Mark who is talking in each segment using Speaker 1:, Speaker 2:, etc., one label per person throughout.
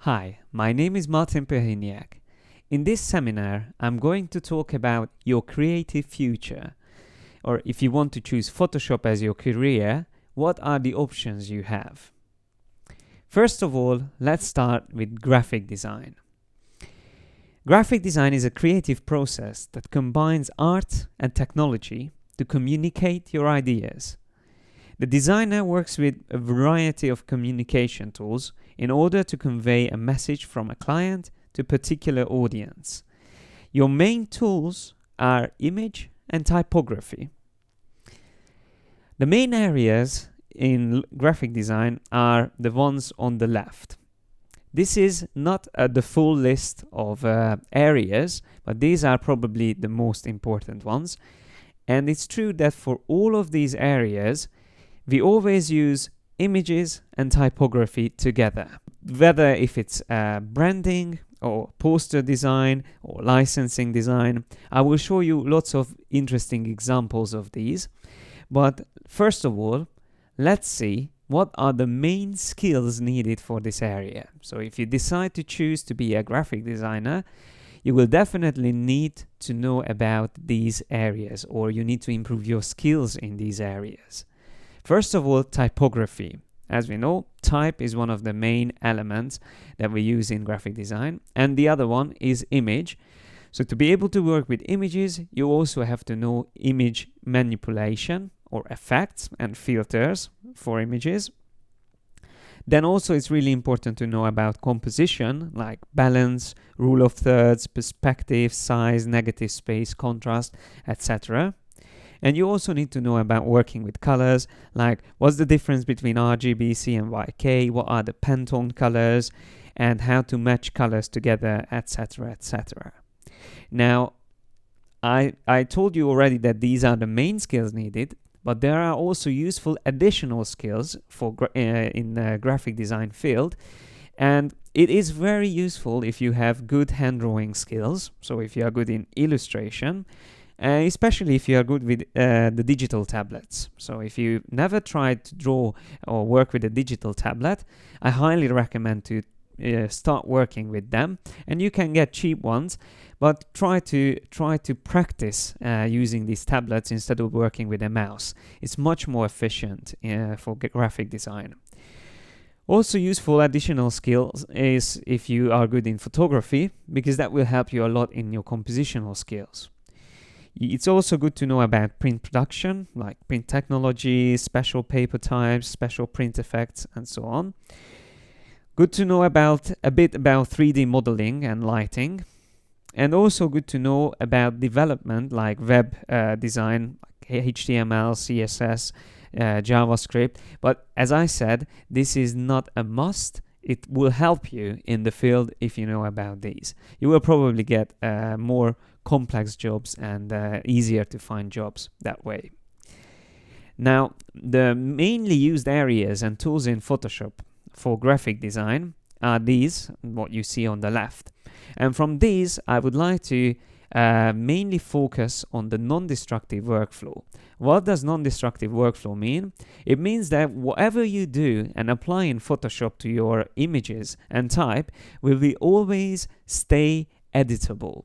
Speaker 1: Hi, my name is Martin Perignac. In this seminar, I'm going to talk about your creative future, or if you want to choose Photoshop as your career, what are the options you have? First of all, let's start with graphic design. Graphic design is a creative process that combines art and technology to communicate your ideas. The designer works with a variety of communication tools in order to convey a message from a client to a particular audience. Your main tools are image and typography. The main areas in graphic design are the ones on the left. This is not the full list of areas, but these are probably the most important ones. And it's true that for all of these areas, we always use images and typography together. Whether if it's branding or poster design or licensing design, I will show you lots of interesting examples of these. But first of all, let's see what are the main skills needed for this area. So if you decide to choose to be a graphic designer, you will definitely need to know about these areas, or you need to improve your skills in these areas. First of all, typography. As we know, type is one of the main elements that we use in graphic design, and the other one is image. So to be able to work with images, you also have to know image manipulation or effects and filters for images. Then also it's really important to know about composition, like balance, rule of thirds, perspective, size, negative space, contrast, etc. And you also need to know about working with colors, like what's the difference between RGB, CMYK, what are the Pantone colors, and how to match colors together, etc., etc. Now, I told you already that these are the main skills needed, but there are also useful additional skills for in the graphic design field, and it is very useful if you have good hand drawing skills. So if you are good in illustration, especially if you are good with the digital tablets. So if you never tried to draw or work with a digital tablet, I highly recommend to start working with them. And you can get cheap ones, but try to practice using these tablets instead of working with a mouse. It's much more efficient for graphic design. Also useful additional skills is if you are good in photography, because that will help you a lot in your compositional skills. It's also good to know about print production, like print technology, special paper types, special print effects, and so on. Good to know a bit about 3D modeling and lighting. And also good to know about development, like web design, like HTML, CSS, JavaScript. But as I said, this is not a must. It will help you in the field if you know about these. You will probably get more complex jobs and easier to find jobs that way. Now, the mainly used areas and tools in Photoshop for graphic design are these, what you see on the left. And from these, I would like to mainly focus on the non-destructive workflow. What does non-destructive workflow mean? It means that whatever you do and apply in Photoshop to your images and type will always stay editable.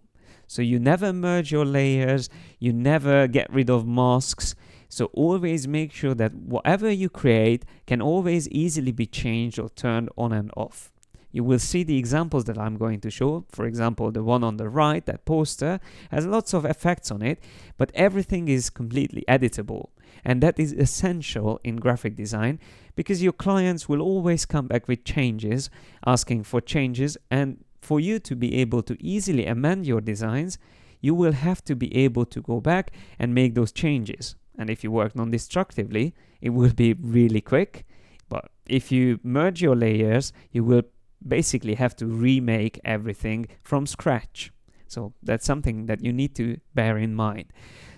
Speaker 1: So you never merge your layers, you never get rid of masks. So always make sure that whatever you create can always easily be changed or turned on and off. You will see the examples that I'm going to show. For example, the one on the right, that poster, has lots of effects on it, but everything is completely editable. And that is essential in graphic design because your clients will always come back with changes, asking for changes, and for you to be able to easily amend your designs, you will have to be able to go back and make those changes. And if you work non-destructively, it will be really quick. But if you merge your layers, you will basically have to remake everything from scratch. So that's something that you need to bear in mind.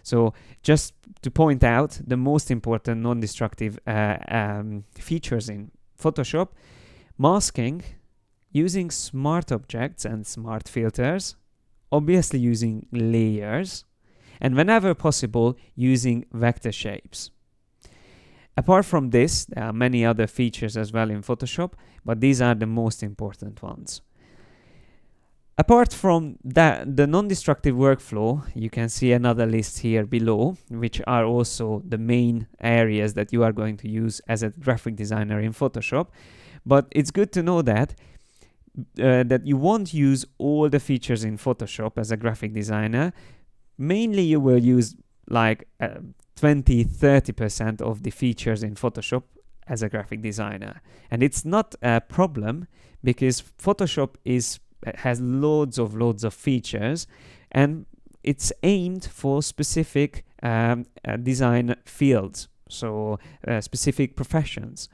Speaker 1: So just to point out the most important non-destructive features in Photoshop: masking, using smart objects and smart filters, obviously using layers, and whenever possible, using vector shapes. Apart from this, there are many other features as well in Photoshop, but these are the most important ones. Apart from that, the non-destructive workflow, you can see another list here below, which are also the main areas that you are going to use as a graphic designer in Photoshop. But it's good to know that you won't use all the features in Photoshop as a graphic designer. Mainly you will use like 20-30% of the features in Photoshop as a graphic designer. And it's not a problem, because Photoshop has loads of features, and it's aimed for specific design fields, so specific professions.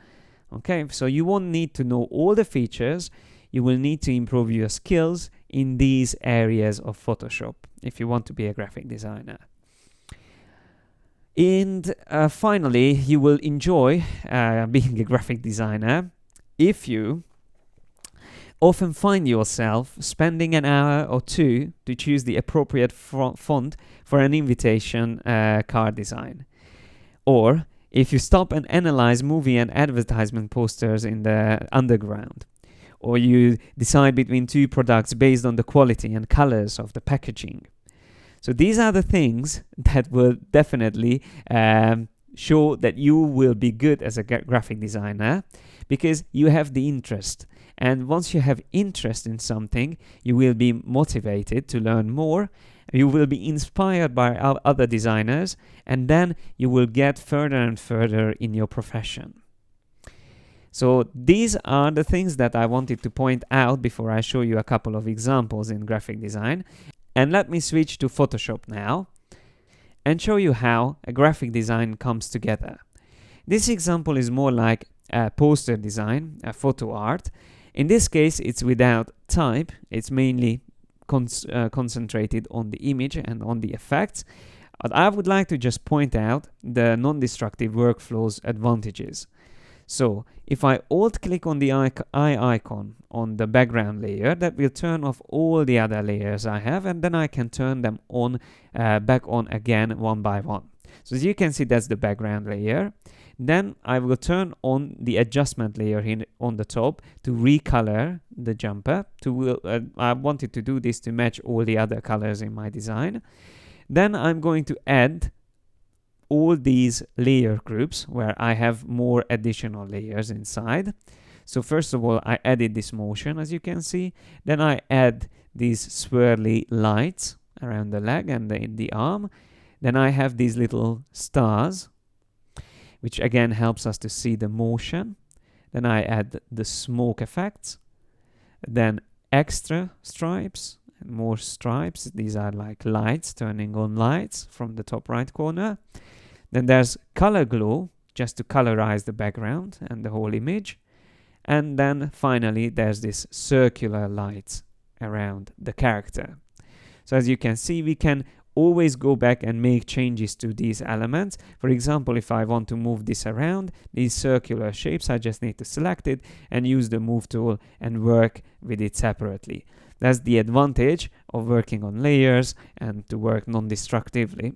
Speaker 1: Okay, so you won't need to know all the features. You will need to improve your skills in these areas of Photoshop if you want to be a graphic designer. And finally, you will enjoy being a graphic designer if you often find yourself spending an hour or two to choose the appropriate font for an invitation card design. Or if you stop and analyze movie and advertisement posters in the underground. Or you decide between two products based on the quality and colors of the packaging. So these are the things that will definitely show that you will be good as a graphic designer, because you have the interest. And once you have interest in something, you will be motivated to learn more. You will be inspired by other designers, and then you will get further and further in your profession. So these are the things that I wanted to point out before I show you a couple of examples in graphic design. And let me switch to Photoshop now and show you how a graphic design comes together. This example is more like a poster design, a photo art. In this case, it's without type. It's mainly concentrated on the image and on the effects. But I would like to just point out the non-destructive workflow's advantages. So if I alt-click on the eye icon on the background layer, that will turn off all the other layers I have, and then I can turn them on back on again one by one. So as you can see, that's the background layer. Then I will turn on the adjustment layer here on the top to recolor the jumper. I wanted to do this to match all the other colors in my design. Then I'm going to add all these layer groups where I have more additional layers inside. So first of all, I added this motion, as you can see. Then I add these swirly lights around the leg and the arm. Then I have these little stars, which again helps us to see the motion. Then I add the smoke effects. Then extra stripes and more stripes. These are like lights, turning on lights from the top right corner. Then there's color glow, just to colorize the background and the whole image. And then finally, there's this circular lights around the character. So as you can see, we can always go back and make changes to these elements. For example, if I want to move this around, these circular shapes, I just need to select it and use the move tool and work with it separately. That's the advantage of working on layers and to work non-destructively.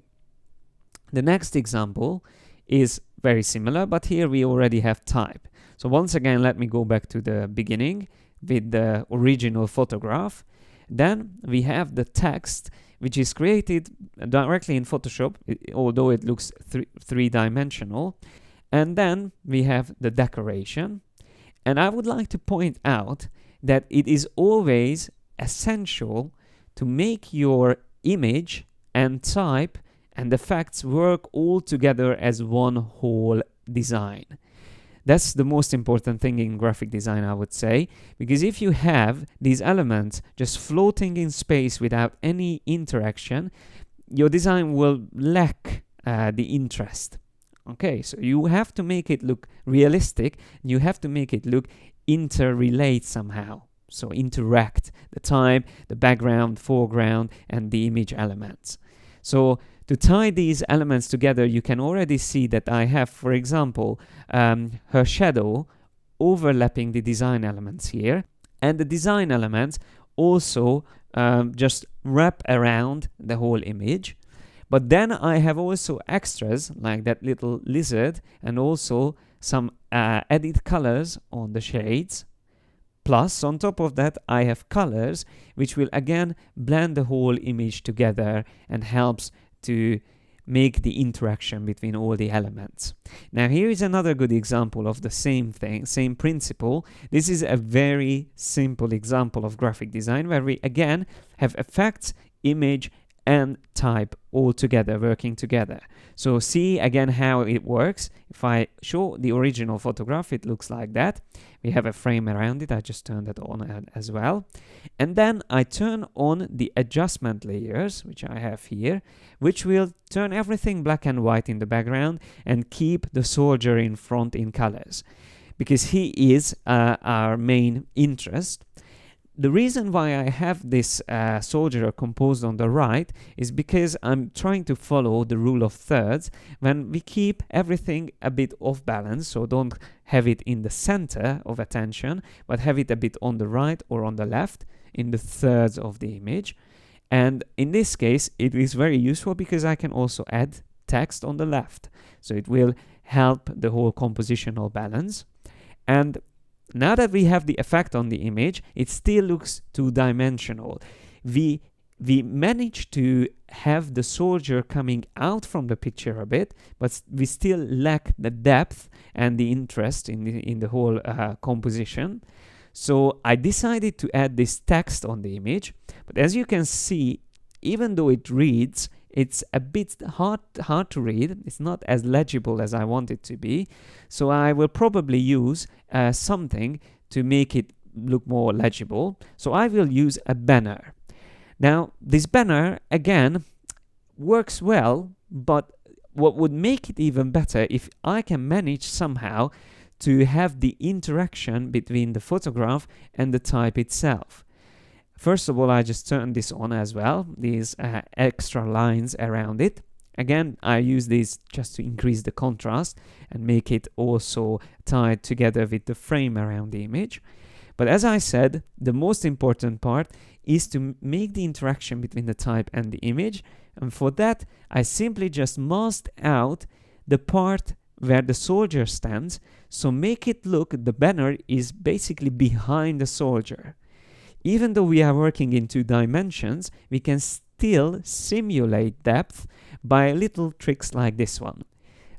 Speaker 1: The next example is very similar, but here we already have type. So once again, let me go back to the beginning with the original photograph. Then we have the text, which is created directly in Photoshop, although it looks three-dimensional. And then we have the decoration. And I would like to point out that it is always essential to make your image and type and effects work all together as one whole design. That's the most important thing in graphic design, I would say, because if you have these elements just floating in space without any interaction, your design will lack the interest. Okay, so you have to make it look realistic, you have to make it look interrelate somehow. So interact the type, the background, foreground, and the image elements. So to tie these elements together, you can already see that I have, for example, her shadow overlapping the design elements here. And the design elements also just wrap around the whole image. But then I have also extras like that little lizard and also some edit colors on the shades. Plus, on top of that, I have colors which will again blend the whole image together and helps to make the interaction between all the elements. Now, here is another good example of the same thing, same principle. This is a very simple example of graphic design where we again have effects, image, and type all together, working together. So see again how it works. If I show the original photograph, it looks like that. We have a frame around it. I just turned that on as well. And then I turn on the adjustment layers, which I have here, which will turn everything black and white in the background and keep the soldier in front in colors, because he is our main interest. The reason why I have this soldier composed on the right is because I'm trying to follow the rule of thirds when we keep everything a bit off balance, so don't have it in the center of attention, but have it a bit on the right or on the left in the thirds of the image. And in this case, it is very useful because I can also add text on the left, so it will help the whole compositional balance. And now that we have the effect on the image, it still looks two-dimensional. We manage to have the soldier coming out from the picture a bit, but we still lack the depth and the interest in the whole composition. So I decided to add this text on the image, but as you can see, even though it reads, it's a bit hard to read. It's not as legible as I want it to be. So I will probably use something to make it look more legible. So I will use a banner. Now, this banner, again, works well, but what would make it even better if I can manage somehow to have the interaction between the photograph and the type itself. First of all, I just turn this on as well, these extra lines around it. Again, I use these just to increase the contrast and make it also tied together with the frame around the image. But as I said, the most important part is to make the interaction between the type and the image. And for that, I simply just masked out the part where the soldier stands. So make it look, the banner is basically behind the soldier. Even though we are working in 2 dimensions, we can still simulate depth by little tricks like this one.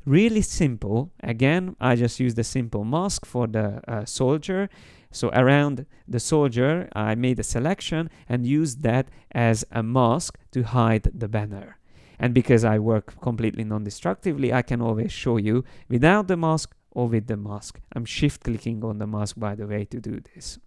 Speaker 1: Really simple. Again, I just use the simple mask for the soldier. So around the soldier, I made a selection and used that as a mask to hide the banner. And because I work completely non-destructively, I can always show you without the mask or with the mask. I'm shift-clicking on the mask, by the way, to do this.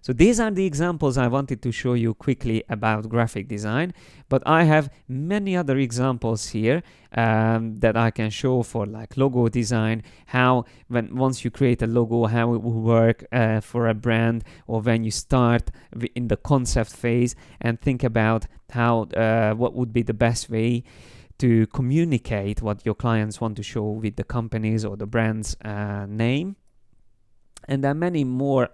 Speaker 1: So these are the examples I wanted to show you quickly about graphic design, but I have many other examples here that I can show for like logo design, how once you create a logo, how it will work for a brand, or when you start in the concept phase and think about how what would be the best way to communicate what your clients want to show with the company's or the brand's name. And there are many more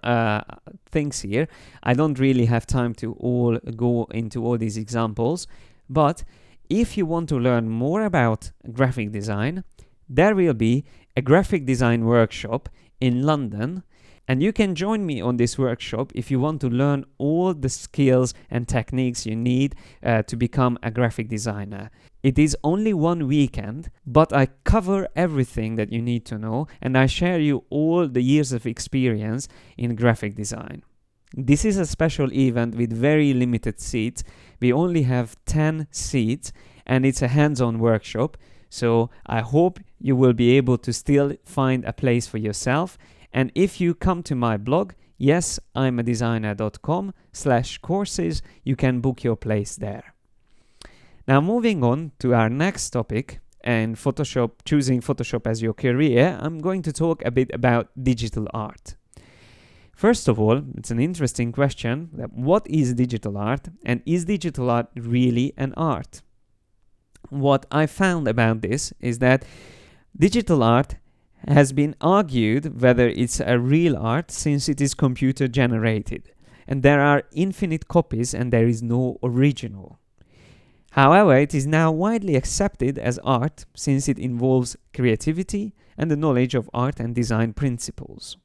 Speaker 1: things here. I don't really have time to all go into all these examples, but if you want to learn more about graphic design, there will be a graphic design workshop in London, and you can join me on this workshop if you want to learn all the skills and techniques you need to become a graphic designer. It is only 1 weekend, but I cover everything that you need to know, and I share you all the years of experience in graphic design. This is a special event with very limited seats. We only have 10 seats, and it's a hands-on workshop, so I hope you will be able to still find a place for yourself. And if you come to my blog, yesimadesigner.com/courses, you can book your place there. Now, moving on to our next topic, and Photoshop, choosing Photoshop as your career, I'm going to talk a bit about digital art. First of all, it's an interesting question, that what is digital art, and is digital art really an art? What I found about this is that digital art has been argued whether it's a real art since it is computer generated, and there are infinite copies and there is no original. However, it is now widely accepted as art since it involves creativity and the knowledge of art and design principles.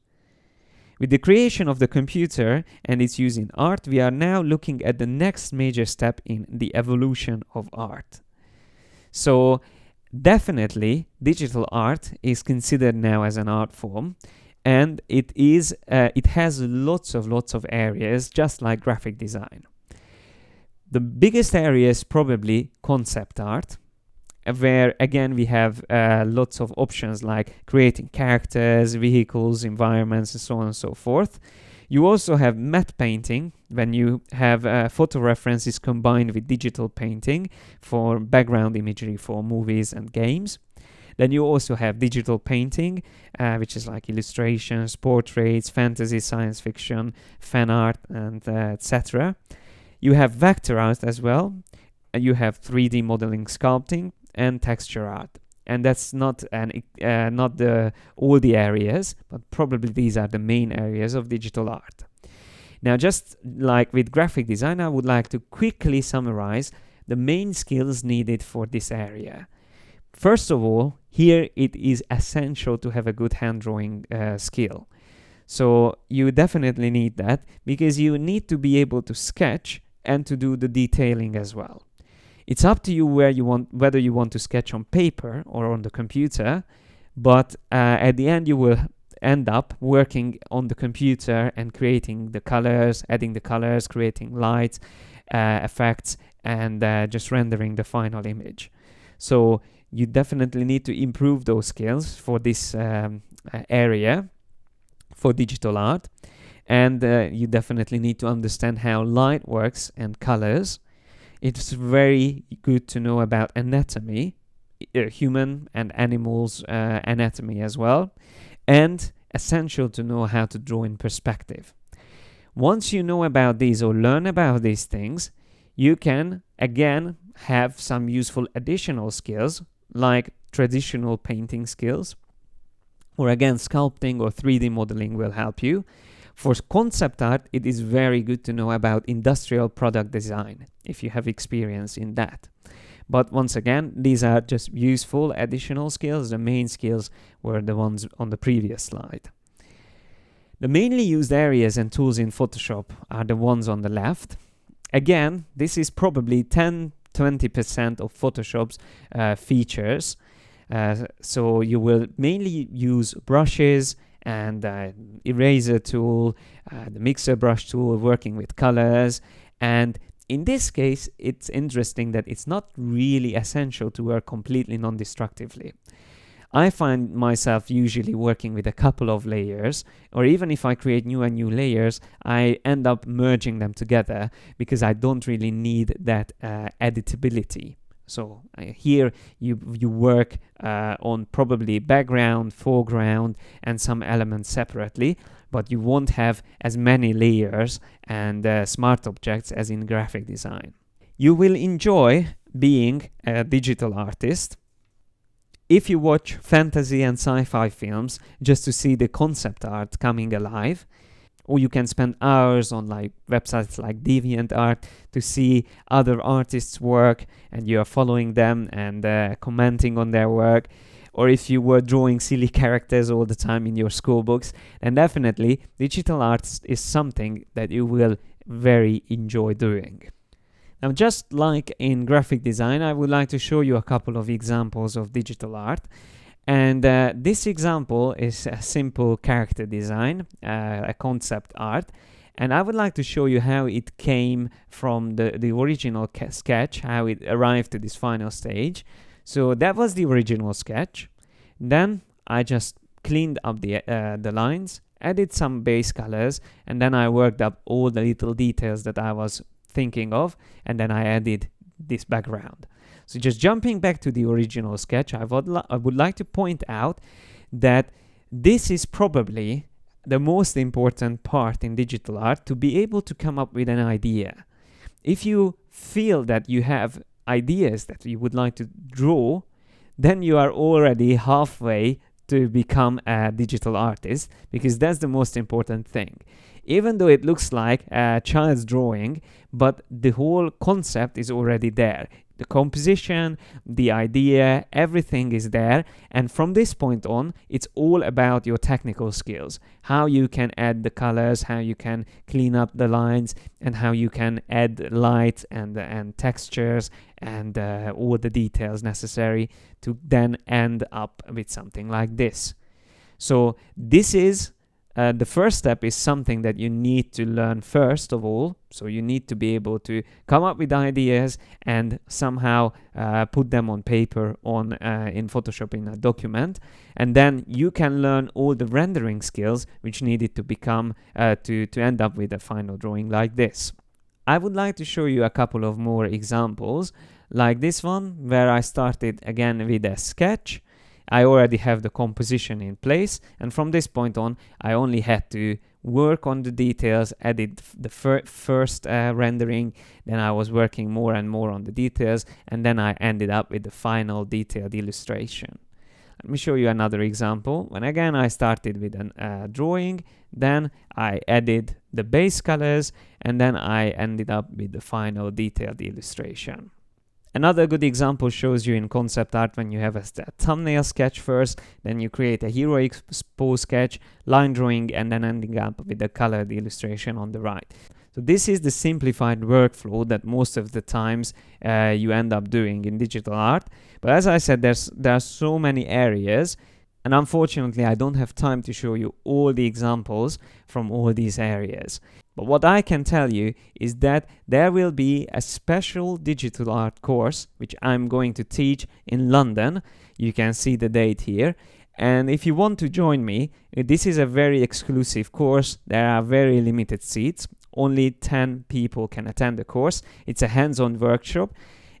Speaker 1: With the creation of the computer and its use in art, we are now looking at the next major step in the evolution of art. So, definitely, digital art is considered now as an art form, and it has lots of areas, just like graphic design. The biggest area is probably concept art, where again we have lots of options like creating characters, vehicles, environments, and so on and so forth. You also have matte painting, when you have photo references combined with digital painting for background imagery for movies and games. Then you also have digital painting, which is like illustrations, portraits, fantasy, science fiction, fan art, and etc. You have vector art as well. You have 3D modeling, sculpting, and texture art. And that's not all the areas, but probably these are the main areas of digital art. Now, just like with graphic design, I would like to quickly summarize the main skills needed for this area. First of all, here it is essential to have a good hand drawing skill. So you definitely need that, because you need to be able to sketch and to do the detailing as well. It's up to you whether you want to sketch on paper or on the computer, but at the end you will end up working on the computer and creating the colors, adding the colors, creating lights, effects, and just rendering the final image. So you definitely need to improve those skills for this area for digital art, and you definitely need to understand how light works and colors. It's very good to know about anatomy, human and animals anatomy as well, and essential to know how to draw in perspective. Once you know about these or learn about these things, you can again have some useful additional skills like traditional painting skills, or again sculpting or 3D modeling will help you. For concept art, it is very good to know about industrial product design if you have experience in that. But once again, these are just useful additional skills. The main skills were the ones on the previous slide. The mainly used areas and tools in Photoshop are the ones on the left. Again, this is probably 10-20% of Photoshop's features. So you will mainly use brushes and eraser tool, the mixer brush tool, working with colors. And in this case, it's interesting that it's not really essential to work completely non-destructively. I find myself usually working with a couple of layers, or even if I create new layers, I end up merging them together because I don't really need that editability. So here you work on probably background, foreground, and some elements separately, but you won't have as many layers and smart objects as in graphic design. You will enjoy being a digital artist if you watch fantasy and sci-fi films just to see the concept art coming alive. Or you can spend hours on like websites like DeviantArt to see other artists' work, and you are following them and commenting on their work. Or if you were drawing silly characters all the time in your school books, then definitely digital art is something that you will very enjoy doing. Now, just like in graphic design, I would like to show you a couple of examples of digital art. And this example is a simple character design, a concept art. And I would like to show you how it came from the original sketch, how it arrived to this final stage. So that was the original sketch. Then I just cleaned up the lines, added some base colors, and then I worked up all the little details that I was thinking of, and then I added this background. So just jumping back to the original sketch, I would like to point out that this is probably the most important part in digital art, to be able to come up with an idea. If you feel that you have ideas that you would like to draw, then you are already halfway to become a digital artist, because that's the most important thing. Even though it looks like a child's drawing, but the whole concept is already there. The composition, the idea, everything is there. And from this point on, it's all about your technical skills. How you can add the colors, how you can clean up the lines, and how you can add light and textures and all the details necessary to then end up with something like this. So this is the first step is something that you need to learn first of all. So you need to be able to come up with ideas and somehow put them on paper in Photoshop in a document. And then you can learn all the rendering skills which needed to become to end up with a final drawing like this. I would like to show you a couple of more examples like this one, where I started again with a sketch. I already have the composition in place, and from this point on I only had to work on the details, edit the first rendering, then I was working more and more on the details, and then I ended up with the final detailed illustration. Let me show you another example. When again I started with a drawing, then I added the base colors, and then I ended up with the final detailed illustration. Another good example shows you in concept art when you have a thumbnail sketch first, then you create a hero pose sketch, line drawing, and then ending up with the colored illustration on the right. So this is the simplified workflow that most of the times you end up doing in digital art. But as I said, there are so many areas, and unfortunately I don't have time to show you all the examples from all these areas. But what I can tell you is that there will be a special digital art course which I'm going to teach in London. You can see the date here. And if you want to join me, this is a very exclusive course. There are very limited seats. Only 10 people can attend the course. It's a hands-on workshop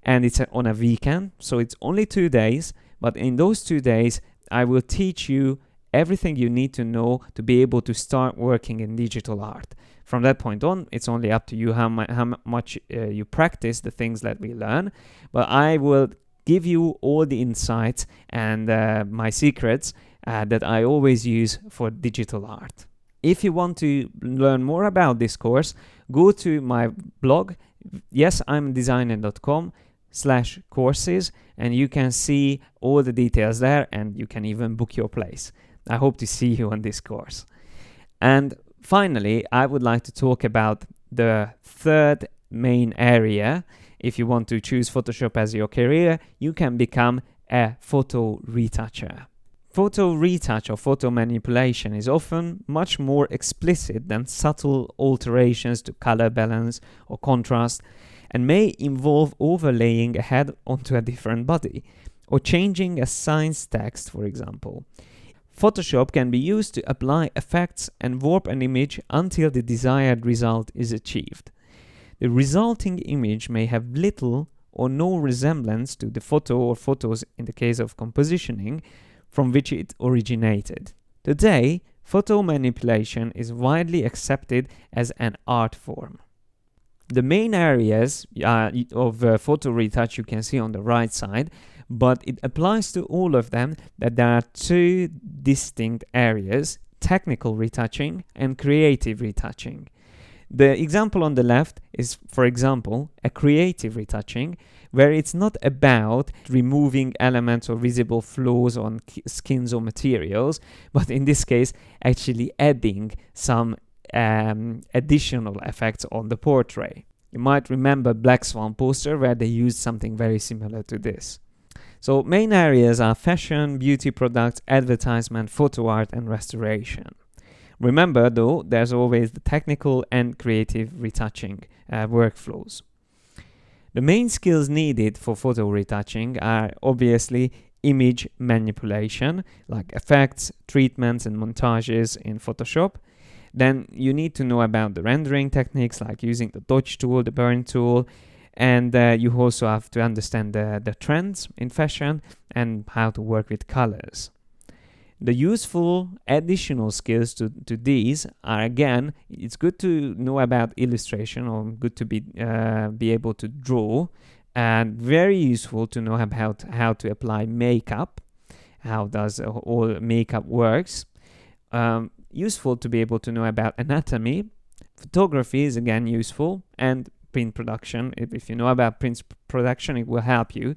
Speaker 1: and it's on a weekend. So it's only 2 days. But in those 2 days, I will teach you everything you need to know to be able to start working in digital art. From that point on, it's only up to you how much you practice the things that we learn. But I will give you all the insights and my secrets that I always use for digital art. If you want to learn more about this course, go to my blog, yesimdesigner.com/courses, and you can see all the details there, and you can even book your place. I hope to see you on this course. And finally, I would like to talk about the third main area. If you want to choose Photoshop as your career, you can become a photo retoucher. Photo retouch or photo manipulation is often much more explicit than subtle alterations to color balance or contrast, and may involve overlaying a head onto a different body, or changing a science text, for example. Photoshop can be used to apply effects and warp an image until the desired result is achieved. The resulting image may have little or no resemblance to the photo or photos in the case of compositioning from which it originated. Today, photo manipulation is widely accepted as an art form. The main areas of photo retouch you can see on the right side, but it applies to all of them that there are two distinct areas: technical retouching and creative retouching. The example on the left is, for example, a creative retouching, where it's not about removing elements or visible flaws on skins or materials, but in this case, actually adding some additional effects on the portrait. You might remember Black Swan poster, where they used something very similar to this. So main areas are fashion, beauty products, advertisement, photo art, and restoration. Remember though, there's always the technical and creative retouching workflows. The main skills needed for photo retouching are obviously image manipulation, like effects, treatments, and montages in Photoshop. Then you need to know about the rendering techniques, like using the dodge tool, the burn tool, and you also have to understand the trends in fashion and how to work with colors. The useful additional skills to these are, again, it's good to know about illustration, or good to be able to draw, and very useful to know about how to apply makeup, how does all makeup works. Useful to be able to know about anatomy. Photography is again useful, and print production. If you know about print production, it will help you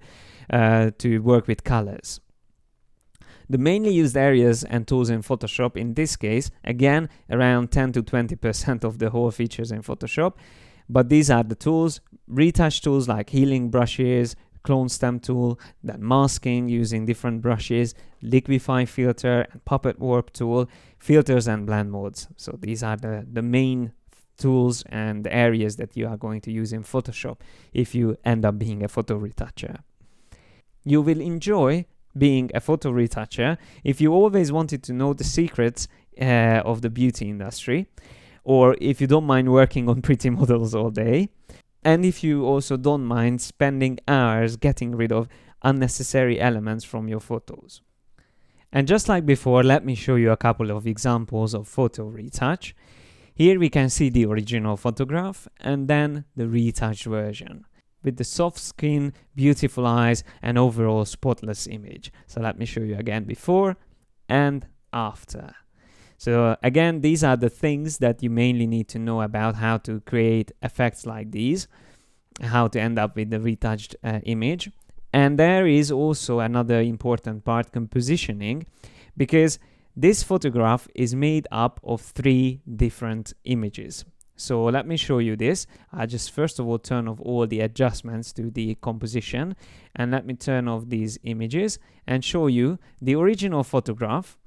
Speaker 1: to work with colors. The mainly used areas and tools in Photoshop, in this case, again, around 10 to 20% of the whole features in Photoshop. But these are the tools, retouch tools like healing brushes, clone stamp tool, then masking using different brushes, liquify filter, and puppet warp tool, filters and blend modes. So these are the main tools and areas that you are going to use in Photoshop if you end up being a photo retoucher. You will enjoy being a photo retoucher if you always wanted to know the secrets of the beauty industry, or if you don't mind working on pretty models all day, and if you also don't mind spending hours getting rid of unnecessary elements from your photos. And just like before, let me show you a couple of examples of photo retouch. Here we can see the original photograph and then the retouched version, with the soft skin, beautiful eyes, and overall spotless image. So let me show you again before and after. So again, these are the things that you mainly need to know about how to create effects like these, how to end up with the retouched image. And there is also another important part, compositioning, because this photograph is made up of 3 different images. So let me show you this. I just first of all turn off all the adjustments to the composition, and let me turn off these images and show you the original photograph.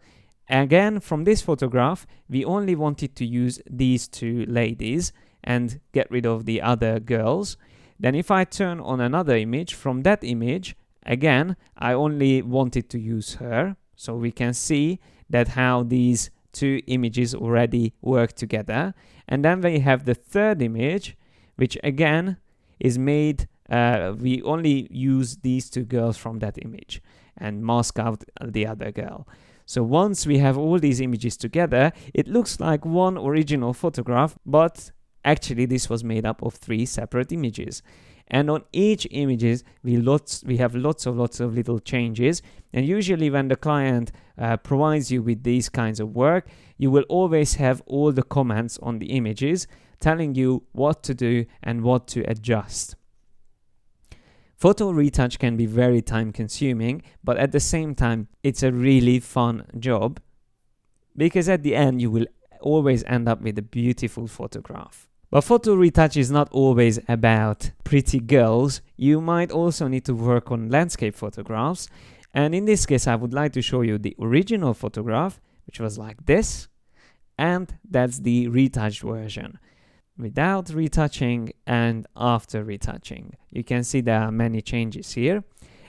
Speaker 1: Again, from this photograph, we only wanted to use these 2 ladies and get rid of the other girls. Then if I turn on another image, from that image, again, I only wanted to use her. So we can see that how these 2 images already work together. And then we have the third image, which again is made, we only use these 2 girls from that image and mask out the other girl. So once we have all these images together, it looks like one original photograph, but actually this was made up of 3 separate images. And on each images, we have lots of little changes. And usually when the client provides you with these kinds of work, you will always have all the comments on the images telling you what to do and what to adjust. Photo retouch can be very time consuming, but at the same time, it's a really fun job, because at the end, you will always end up with a beautiful photograph. But photo retouch is not always about pretty girls. You might also need to work on landscape photographs. And in this case, I would like to show you the original photograph, which was like this. And that's the retouched version, without retouching and after retouching. You can see there are many changes here.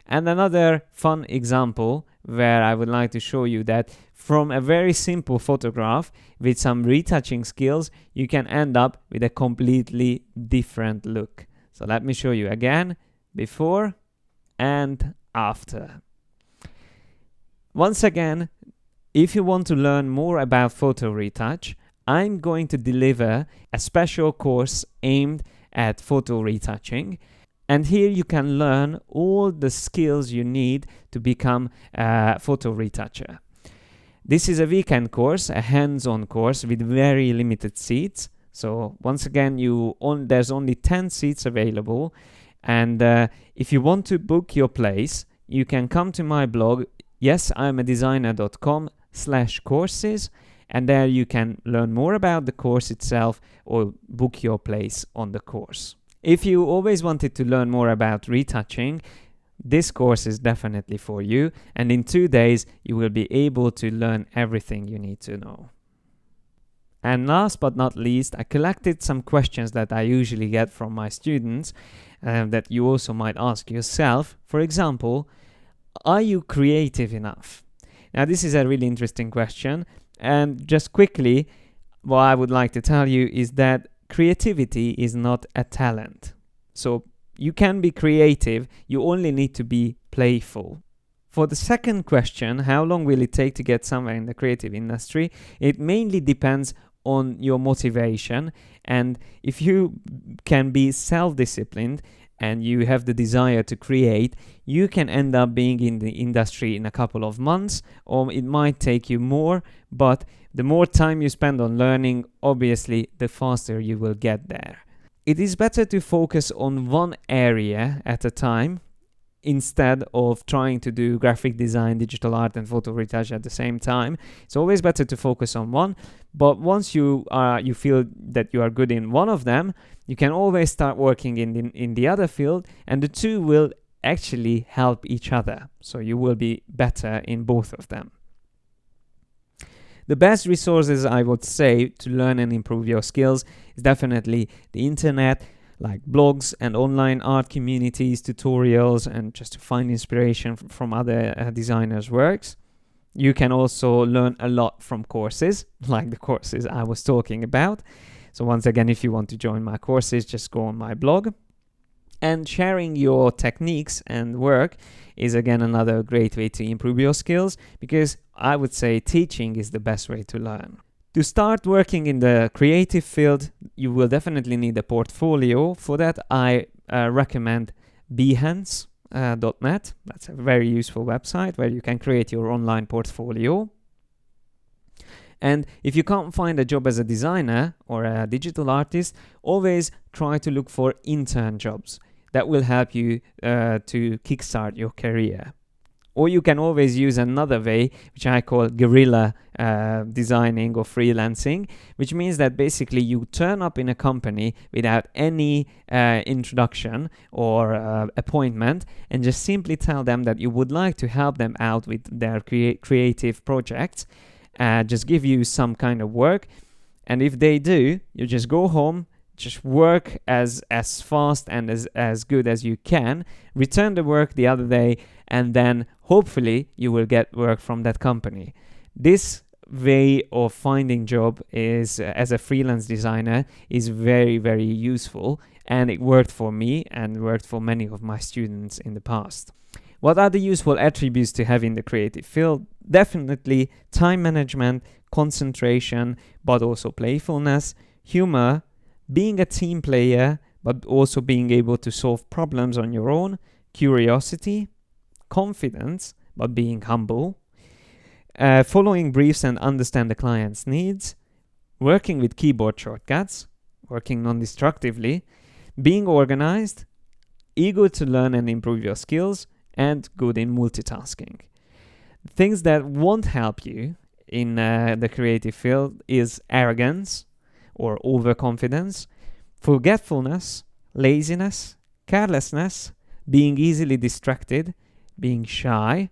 Speaker 1: And another fun example where I would like to show you that from a very simple photograph with some retouching skills, you can end up with a completely different look. So let me show you again, before and after. Once again, if you want to learn more about photo retouch, I'm going to deliver a special course aimed at photo retouching. And here you can learn all the skills you need to become a photo retoucher. This is a weekend course, a hands-on course with very limited seats. So once again, there's only 10 seats available. And if you want to book your place, you can come to my blog, yesimadesigner.com/courses. And there you can learn more about the course itself or book your place on the course. If you always wanted to learn more about retouching, this course is definitely for you. And in 2 days, you will be able to learn everything you need to know. And last but not least, I collected some questions that I usually get from my students that you also might ask yourself. For example, are you creative enough? Now, this is a really interesting question. And just quickly, what I would like to tell you is that creativity is not a talent. So you can be creative, you only need to be playful. For the second question, how long will it take to get somewhere in the creative industry? It mainly depends on your motivation. And if you can be self-disciplined and you have the desire to create, you can end up being in the industry in a couple of months, or it might take you more, but the more time you spend on learning, obviously, the faster you will get there. it is better to focus on one area at a time instead of trying to do graphic design, digital art, and photo retouch at the same time. It's always better to focus on one. But once you feel that you are good in one of them, you can always start working in the other field, and the two will actually help each other. So you will be better in both of them. The best resources, I would say, to learn and improve your skills is definitely the internet, like blogs and online art communities, tutorials, and just to find inspiration from other designers' works. You can also learn a lot from courses, like the courses I was talking about. So once again, if you want to join my courses, just go on my blog. And sharing your techniques and work is again another great way to improve your skills, because I would say teaching is the best way to learn. To start working in the creative field, you will definitely need a portfolio. For that, I recommend Behance.net. That's a very useful website where you can create your online portfolio. And if you can't find a job as a designer or a digital artist, always try to look for intern jobs. That will help you to kickstart your career. Or you can always use another way, which I call guerrilla designing or freelancing, which means that basically you turn up in a company without any introduction or appointment, and just simply tell them that you would like to help them out with their creative projects. Just give you some kind of work, and if they do, you just go home, just work as fast and as good as you can, return the work the other day, and then hopefully you will get work from that company. This way of finding job is as a freelance designer is very, very useful, and it worked for me and worked for many of my students in the past. What are the useful attributes to have in the creative field? Definitely time management, concentration, but also playfulness, humor, being a team player, but also being able to solve problems on your own, curiosity, confidence, but being humble, following briefs and understand the client's needs, working with keyboard shortcuts, working non-destructively, being organized, eager to learn and improve your skills, and good in multitasking. Things that won't help you in the creative field is arrogance or overconfidence, forgetfulness, laziness, carelessness, being easily distracted, being shy,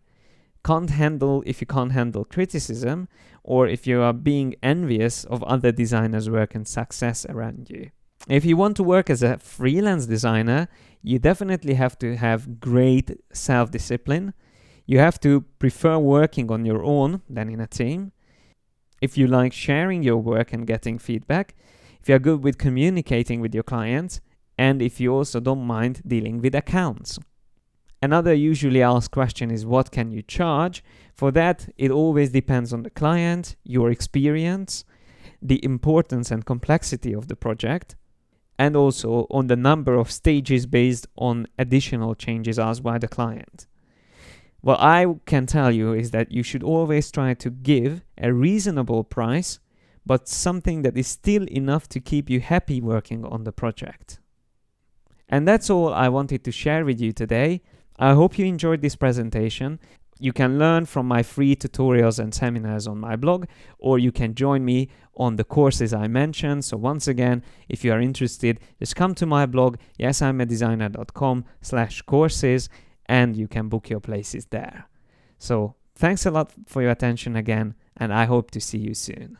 Speaker 1: if you can't handle criticism, or if you are being envious of other designers' work and success around you. If you want to work as a freelance designer, you definitely have to have great self-discipline. You have to prefer working on your own than in a team. If you like sharing your work and getting feedback, if you're good with communicating with your clients, and if you also don't mind dealing with accounts. Another usually asked question is, what can you charge? For that, it always depends on the client, your experience, the importance and complexity of the project, and also on the number of stages based on additional changes asked by the client. What I can tell you is that you should always try to give a reasonable price, but something that is still enough to keep you happy working on the project. And that's all I wanted to share with you today. I hope you enjoyed this presentation. You can learn from my free tutorials and seminars on my blog, or you can join me on the courses I mentioned. So once again, if you are interested, just come to my blog, yesimadesigner.com/courses, and you can book your places there. So thanks a lot for your attention again, and I hope to see you soon.